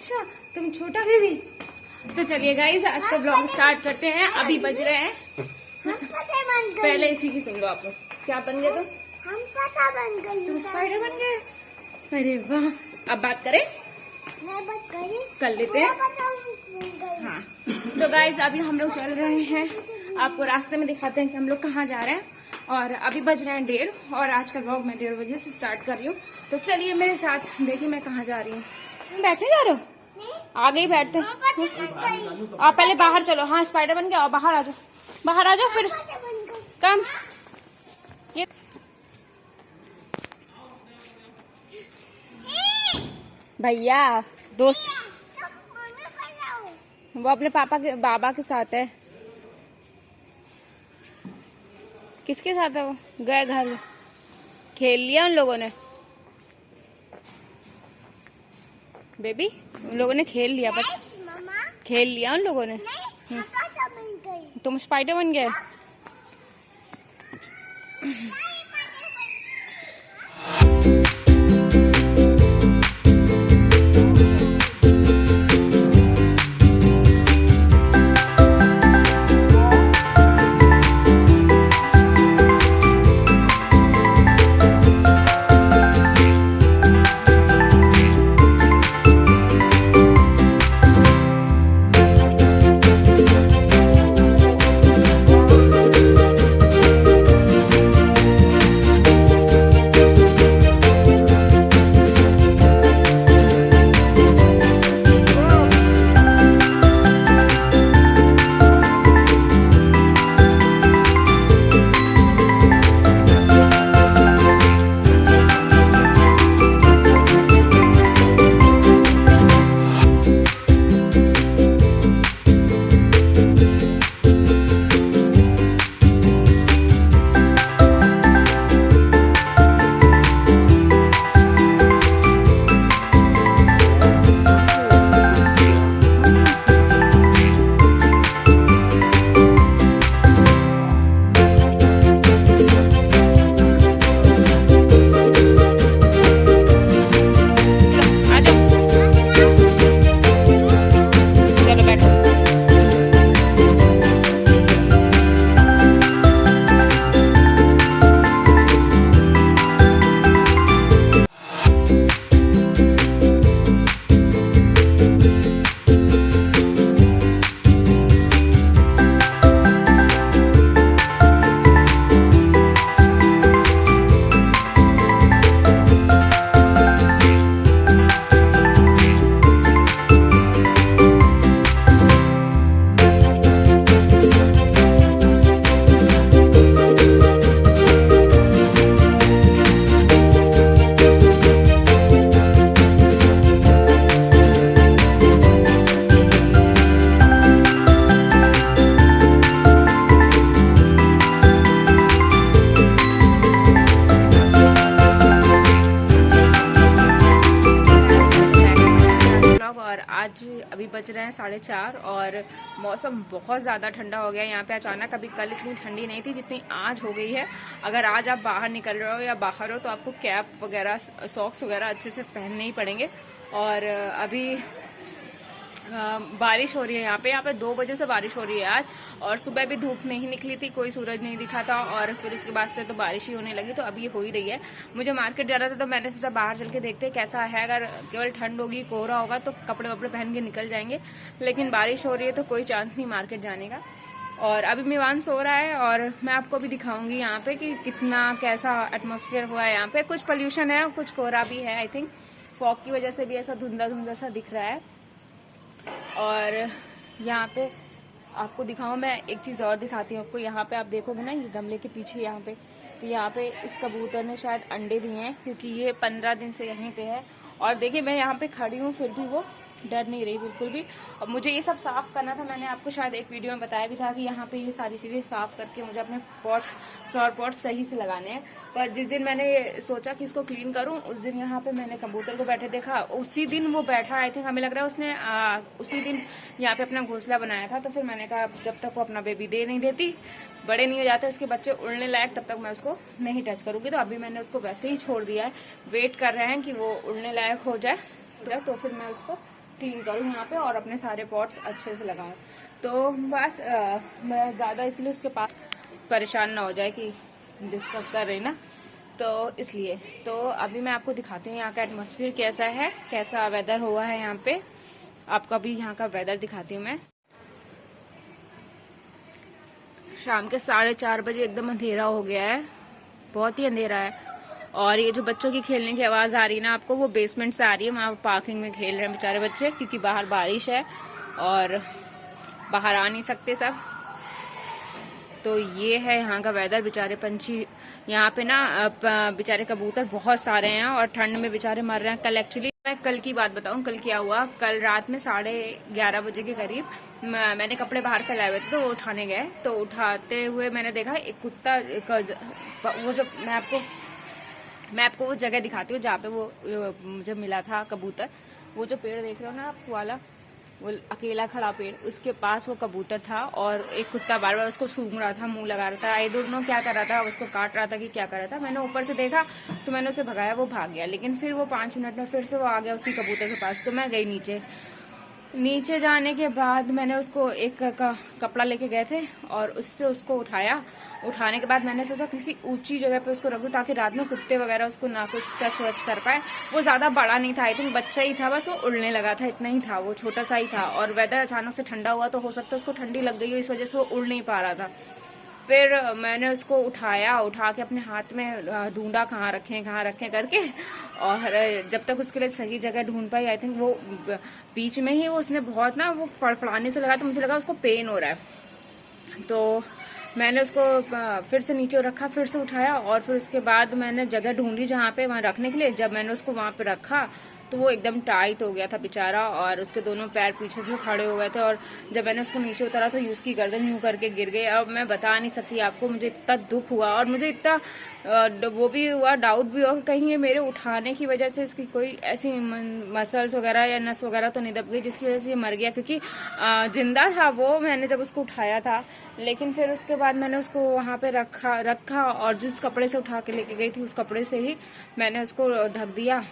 अच्छा तुम छोटा बेबी। तो चलिए गाइस आज का ब्लॉग स्टार्ट करते हैं। अभी बज रहे हैं पहले इसी की सुन लो आप लोग। क्या बन गए तुम? हम पता बन गए। तुम स्पाइडर बन गए? अरे वाह। अब बात करें? मैं बात करी कर लेते हैं। हाँ तो गाइस अभी हम लोग चल रहे हैं, आपको रास्ते में दिखाते हैं कि हम लोग कहाँ जा रहे हैं। और अभी बज रहे हैं 1:30 और आज का ब्लॉग मैं 1:30 बजे से स्टार्ट कर रही हूँ। तो चलिए मेरे साथ, देखिए मैं कहाँ जा रही हूँ। बैठने जा रहे हो? आगे ही बैठते हैं। आप पहले बाहर चलो। हाँ स्पाइडर बन गया और बाहर आ जाओ, बाहर आ जाओ फिर कम। ये भैया दोस्त वो अपने बाबा के साथ है। किसके साथ है? वो गए घर, खेल लिया उन लोगों ने। बेबी उन लोगों ने खेल लिया, बस खेल लिया उन लोगों ने। तुम स्पाइडर बन गए। आज अभी बज रहे हैं 4:30 और मौसम बहुत ज़्यादा ठंडा हो गया यहाँ पे अचानक। अभी कल इतनी ठंडी नहीं थी जितनी आज हो गई है। अगर आज आप बाहर निकल रहे हो या बाहर हो तो आपको कैप वगैरह सॉक्स वगैरह अच्छे से पहनने ही पड़ेंगे। और अभी बारिश हो रही है यहाँ पे 2 बजे से बारिश हो रही है आज। और सुबह भी धूप नहीं निकली थी, कोई सूरज नहीं दिखा था और फिर उसके बाद से तो बारिश ही होने लगी। तो अभी हो ही रही है। मुझे मार्केट जाना था तो मैंने सोचा बाहर चल के देखते हैं कैसा है। अगर केवल ठंड होगी, कोहरा होगा तो कपड़े वपड़े पहन के निकल जाएंगे, लेकिन बारिश हो रही है तो कोई चांस नहीं मार्केट जाने का। और अभी मेवान सो रहा है और मैं आपको भी दिखाऊंगी यहाँ पे कि कितना कैसा एटमॉस्फेयर हुआ है यहाँ पे। कुछ पोल्यूशन है, कुछ कोहरा भी है। आई थिंक फॉग की वजह से भी ऐसा धुंधला धुंधला सा दिख रहा है। और यहाँ पे आपको दिखाऊं, मैं एक चीज़ और दिखाती हूँ आपको। यहाँ पे आप देखोगे ना, ये गमले के पीछे यहाँ पे, तो यहाँ पे इस कबूतर ने शायद अंडे दिए हैं क्योंकि ये 15 दिन से यहीं पे है। और देखिए मैं यहाँ पे खड़ी हूँ फिर भी वो डर नहीं रही बिल्कुल भी। और मुझे ये सब साफ करना था, मैंने आपको शायद एक वीडियो में बताया भी था कि यहाँ पे ये सारी चीज़ें साफ करके मुझे अपने फ्लावर पॉट्स सही से लगाने हैं। पर जिस दिन मैंने सोचा कि इसको क्लीन करूं, उस दिन यहाँ पे मैंने कबूतर को बैठे देखा। उसी दिन वो बैठा, आई थिंक हमें लग रहा है उसने उसी दिन यहाँ पे अपना घोंसला बनाया था। तो फिर मैंने कहा जब तक वो अपना बेबी दे नहीं देती, बड़े नहीं हो जाते इसके बच्चे उड़ने लायक, तब तक मैं उसको नहीं टच करूंगी। तो अभी मैंने उसको वैसे ही छोड़ दिया है, वेट कर रहे हैं कि वो उड़ने लायक हो जाए तो फिर मैं उसको क्लीन करूँ यहाँ पे और अपने सारे पॉट्स अच्छे से लगाऊं। तो बस मैं ज़्यादा इसलिए उसके पास परेशान ना हो जाए कि डिस्टर्ब कर रही ना, तो इसलिए। तो अभी मैं आपको दिखाती हूँ यहाँ का एटमॉस्फेयर कैसा है, कैसा वेदर हुआ है यहाँ पे। आपको अभी यहाँ का वेदर दिखाती हूँ मैं। शाम के 4:30 बजे एकदम अंधेरा हो गया है, बहुत ही अंधेरा है। और ये जो बच्चों की खेलने की आवाज़ आ रही है ना आपको, वो बेसमेंट से आ रही है। वहाँ पार्किंग में खेल रहे हैं बेचारे बच्चे, क्योंकि बाहर बारिश है और बाहर आ नहीं सकते सब। तो ये है यहाँ का वेदर। बेचारे पंछी यहाँ पे ना, बेचारे कबूतर बहुत सारे हैं और ठंड में बेचारे मर रहे हैं। कल एक्चुअली मैं कल की बात बताऊं, कल क्या हुआ। कल रात में 11:30 बजे के करीब मैंने कपड़े बाहर फैलाए हुए थे, तो वो उठाने गए। तो उठाते हुए मैंने देखा एक कुत्ता, वो जो मैं आपको वो जगह दिखाती हूँ जहाँ पे वो मुझे मिला था कबूतर। वो जो पेड़ देख रहे हो ना आप वाला, वो अकेला खड़ा पेड़, उसके पास वो कबूतर था और एक कुत्ता बार बार उसको सूंघ रहा था, मुंह लगा रहा था। आई डोंट नो क्या कर रहा था, उसको काट रहा था कि क्या कर रहा था। मैंने ऊपर से देखा तो मैंने उसे भगाया, वो भाग गया। लेकिन फिर वो 5 मिनट में फिर से वो आ गया उसी कबूतर के पास। तो मैं गई नीचे जाने के बाद मैंने उसको एक कपड़ा लेके गए थे और उससे उसको उठाया। उठाने के बाद मैंने सोचा किसी ऊंची जगह पे उसको रखूं, ताकि रात में कुत्ते वगैरह उसको ना कुछ टच वच कर पाए। वो ज्यादा बड़ा नहीं था, आई थिंक बच्चा ही था, बस वो उड़ने लगा था, इतना ही था, वो छोटा सा ही था। और वेदर अचानक से ठंडा हुआ तो हो सकता है उसको ठंडी लग गई हो, इस वजह से वो उड़ नहीं पा रहा था। फिर मैंने उसको उठा के अपने हाथ में ढूंढा कहाँ रखें करके। और जब तक उसके लिए सही जगह ढूंढ पाई, आई थिंक वो बीच में ही उसने बहुत ना वो फड़फड़ाने से लगा, तो मुझे लगा उसको पेन हो रहा है। तो मैंने उसको फिर से नीचे रखा, फिर से उठाया और फिर उसके बाद मैंने जगह ढूंढी जहाँ पे वहाँ रखने के लिए। जब मैंने उसको वहाँ पे रखा तो वो एकदम टाइट हो गया था बेचारा, और उसके दोनों पैर पीछे से खड़े हो गए थे। और जब मैंने उसको नीचे उतारा तो उसकी गर्दन यूं करके गिर गई। अब मैं बता नहीं सकती आपको, मुझे इतना दुख हुआ और मुझे इतना वो भी हुआ, डाउट भी हुआ कि कहीं ये मेरे उठाने की वजह से इसकी कोई ऐसी मसल्स वगैरह या नस वगैरह तो नहीं दब गई जिसकी वजह से ये मर गया। क्योंकि जिंदा था वो, मैंने जब उसको उठाया था। लेकिन फिर उसके बाद मैंने उसको वहाँ पे रखा और जिस कपड़े से उठा के लेके गई थी उस कपड़े से ही मैंने उसको ढक दिया।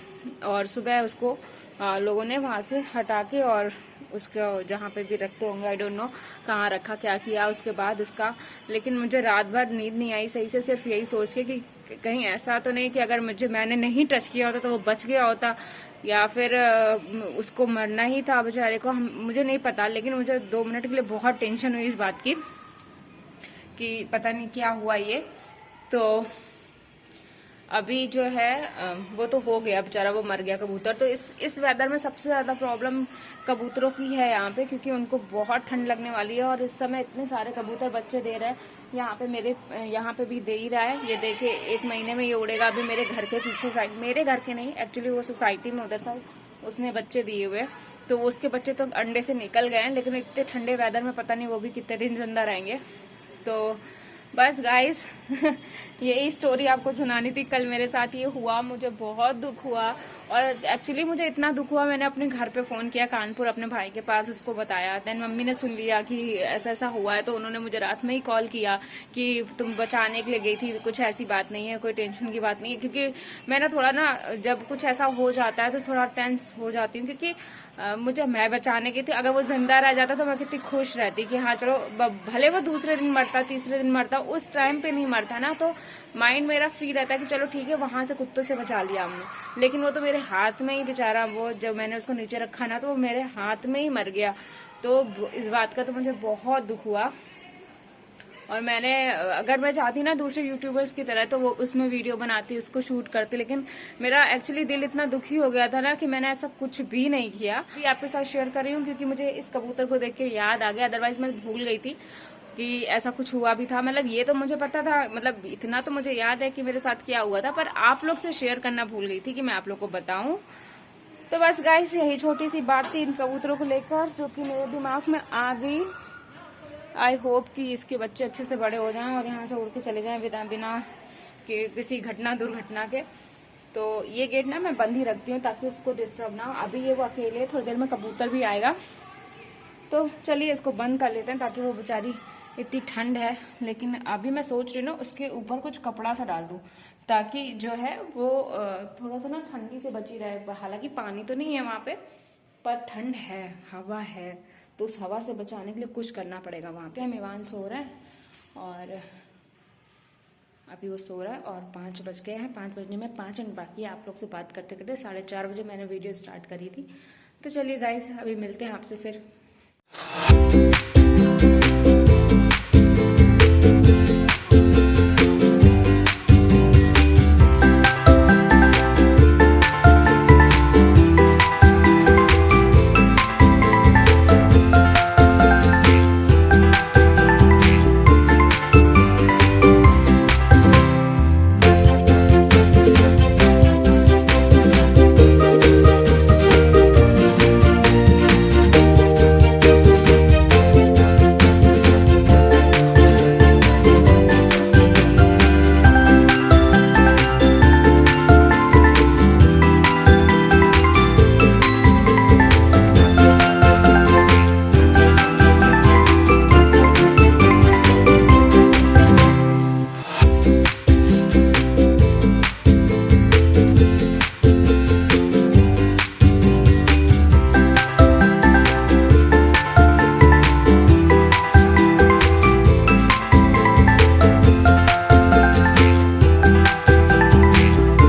और सुबह उसको लोगों ने वहाँ से हटा के और उसको जहाँ पे भी रखते होंगे, आई डोंट नो कहाँ रखा, क्या किया उसके बाद उसका। लेकिन मुझे रात भर नींद नहीं आई सही से, सिर्फ यही सोच के कि कहीं ऐसा तो नहीं कि अगर मैंने नहीं टच किया होता तो वो बच गया होता, या फिर उसको मरना ही था बेचारे को। मुझे नहीं पता, लेकिन मुझे 2 मिनट के लिए बहुत टेंशन हुई इस बात की कि पता नहीं क्या हुआ ये। तो अभी जो है वो तो हो गया बेचारा, वो मर गया कबूतर। तो इस वेदर में सबसे ज्यादा प्रॉब्लम कबूतरों की है यहाँ पे, क्योंकि उनको बहुत ठंड लगने वाली है। और इस समय इतने सारे कबूतर बच्चे दे रहे हैं यहाँ पे, मेरे यहाँ पे भी दे ही रहा है। ये देखिए 1 महीने में ये उड़ेगा। अभी मेरे घर के पीछे साइड, मेरे घर के नहीं एक्चुअली, वो सोसाइटी में उधर साइड उसने बच्चे दिए हुए, तो उसके बच्चे तो अंडे से निकल गए हैं। लेकिन इतने ठंडे वेदर में पता नहीं वो भी कितने दिन जिंदा रहेंगे। तो बस गाइस यही स्टोरी आपको सुनानी थी। कल मेरे साथ ये हुआ, मुझे बहुत दुख हुआ। और एक्चुअली मुझे इतना दुख हुआ, मैंने अपने घर पे फोन किया कानपुर अपने भाई के पास, उसको बताया। देन मम्मी ने सुन लिया कि ऐसा ऐसा हुआ है, तो उन्होंने मुझे रात में ही कॉल किया कि तुम बचाने के लिए गई थी, कुछ ऐसी बात नहीं है, कोई टेंशन की बात नहीं है। क्योंकि मैं ना थोड़ा ना, जब कुछ ऐसा हो जाता है तो थोड़ा टेंस हो जाती हूँ, क्योंकि मैं बचाने की थी। अगर वो जिंदा रह जाता तो मैं कितनी खुश रहती कि हाँ चलो, भले वो दूसरे दिन मरता, तीसरे दिन मरता, उस टाइम पे नहीं मरता ना, तो माइंड मेरा फ्री रहता है कि चलो ठीक है, वहां से कुत्तों से बचा लिया हमने। लेकिन वो तो मेरे हाथ में ही बेचारा, वो जब मैंने उसको नीचे रखा ना तो वो मेरे हाथ में ही मर गया। तो इस बात का तो मुझे बहुत दुख हुआ। और मैंने, अगर मैं चाहती ना दूसरे यूट्यूबर्स की तरह, तो वो उसमें वीडियो बनाती, उसको शूट करती। लेकिन मेरा एक्चुअली दिल इतना दुखी हो गया था ना कि मैंने ऐसा कुछ भी नहीं किया। ये आपके साथ शेयर कर रही हूँ क्योंकि मुझे इस कबूतर को देख के याद आ गया, अदरवाइज मैं भूल गई थी कि ऐसा कुछ हुआ भी था। मतलब ये तो मुझे पता था, मतलब इतना तो मुझे याद है कि मेरे साथ क्या हुआ था, पर आप लोग से शेयर करना भूल गई थी कि मैं आप लोग को बताऊं। तो बस गाइस, यही छोटी सी बात थी इन कबूतरों को लेकर, जो कि मेरे दिमाग में आ गई। आई होप कि इसके बच्चे अच्छे से बड़े हो जाएं और यहाँ से उड़ के चले जाएं बिना कि किसी दुर्घटना के। तो ये गेट ना मैं बंद ही रखती हूँ ताकि उसको डिस्टर्ब ना हो। अभी ये वो अकेले, थोड़ी देर में कबूतर भी आएगा, तो चलिए इसको बंद कर लेते हैं ताकि वो बेचारी, इतनी ठंड है। लेकिन अभी मैं सोच रही हूँ उसके ऊपर कुछ कपड़ा सा डाल दूँ ताकि जो है वो थोड़ा सा ना ठंडी से बची रहे। हालांकि पानी तो नहीं है वहाँ पे, पर ठंड है, हवा है, तो उस हवा से बचाने के लिए कुछ करना पड़ेगा वहाँ पे। मेवान सो रहा है और अभी वो सो रहा है और 5 बज गए हैं। 5 बजने में 5 मिनट बाकी है। आप लोग से बात करते करते 4:30 बजे मैंने वीडियो स्टार्ट करी थी। तो चलिए गाइस, अभी मिलते हैं आपसे फिर।